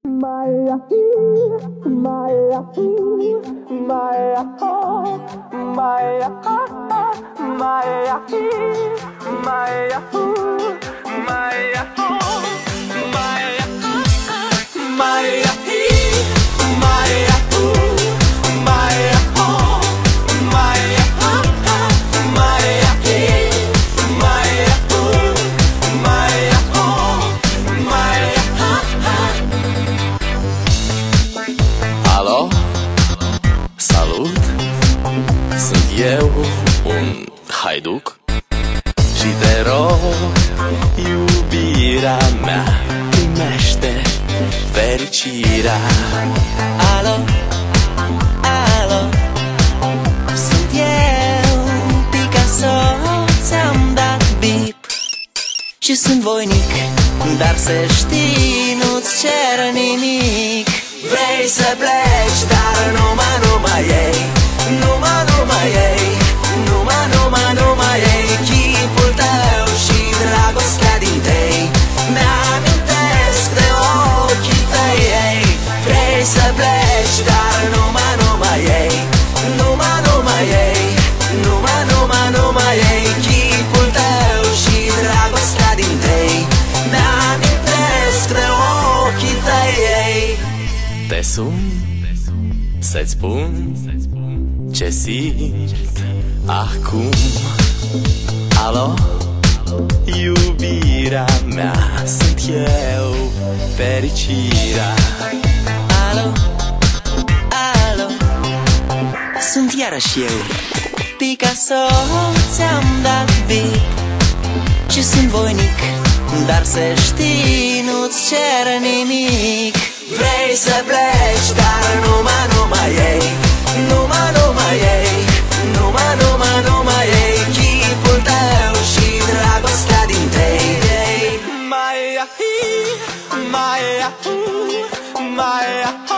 Maya, Maya, Maya, Maya, Maya, Maya, Maya, Alo, salut, sunt eu, un haiduc și te rog, iubirea mea, primește fericirea. Alo, alo, sunt eu, Picasso, ți-am dat bip și sunt voinic, dar să știi, nu-ți cer nimic. Vrei să pleci, dar numai ei, numai ei, numai ei, chipul tău și dragostea din tei mi-amintesc de ochii tăi, ei. Vrei să pleci, dar numai ei, numai ei, numai ei, chipul tău și dragostea din tei mi-amintesc de ochii tăi, ei. Te sun să-ți spun ce simt acum. Alo, iubirea mea, sunt eu, fericirea. Alo, alo, sunt iarăși eu, Picasso, ți-am dat bip și sunt voinic, dar să știi, nu-ți cer nimic. Vrei să pleci, dar numai ei, numai ei, numai ei, chipul tău și dragostea din tei. Maya, Maya, Maya.